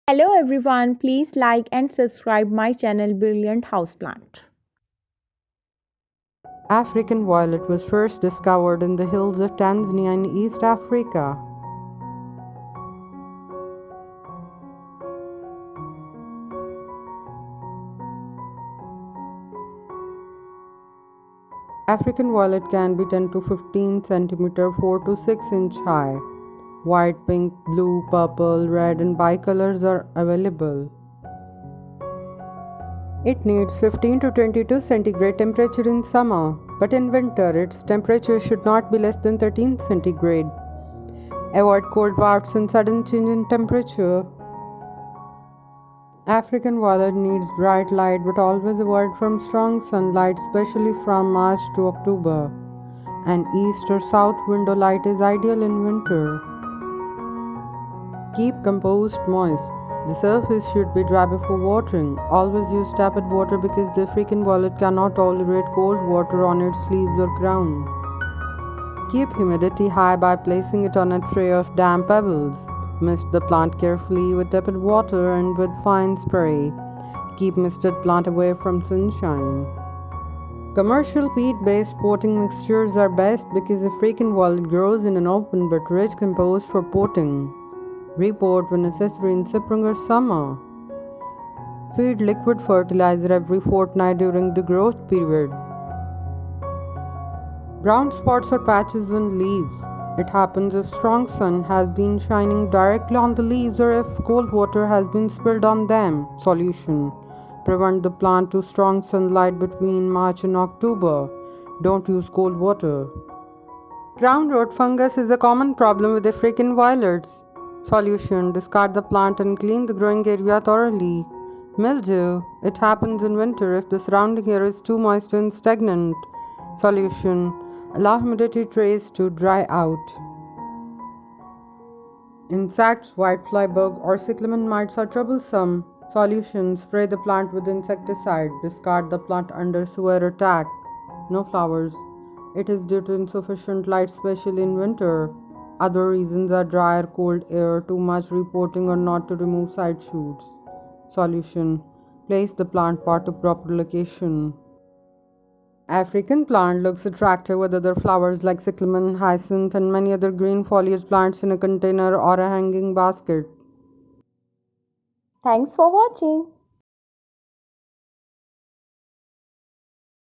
Hello everyone, please like and subscribe my channel Brilliant Houseplant. African violet was first discovered in the hills of Tanzania in East Africa. African violet can be 10 to 15 cm, 4 to 6 inch high. White, pink, blue, purple, red and bicolors are available. It needs 15 to 22 centigrade temperature in summer, but in winter its temperature should not be less than 13 centigrade. Avoid cold bouts and sudden change in temperature. African violet needs bright light but always avoid from strong sunlight, especially from March to October. An east or south window light is ideal in winter. Keep compost moist. The surface should be dry before watering. Always use tepid water because the African violet cannot tolerate cold water on its leaves or ground. Keep humidity high by placing it on a tray of damp pebbles. Mist the plant carefully with tepid water and with fine spray. Keep misted plant away from sunshine. Commercial peat-based potting mixtures are best because African violet grows in an open but rich compost for potting. Repot when necessary in spring or summer. Feed liquid fertilizer every fortnight during the growth period. Brown spots or patches on leaves. It happens if strong sun has been shining directly on the leaves or if cold water has been spilled on them. Solution: prevent the plant to strong sunlight between March and October. Don't use cold water. Crown rot fungus is a common problem with African violets. Solution: discard the plant and clean the growing area thoroughly. Mildew: it happens in winter if the surrounding air is too moist and stagnant. Solution: allow humidity trays to dry out. Insects, whitefly bug or cyclamen mites are troublesome. Solution: spray the plant with insecticide. Discard the plant under severe attack. No flowers. It is due to insufficient light, especially in winter. Other reasons are dry or cold air, too much repotting or not to remove side shoots. Solution: place the plant pot to proper location. African plant looks attractive with other flowers like cyclamen, hyacinth, and many other green foliage plants in a container or a hanging basket. Thanks for watching.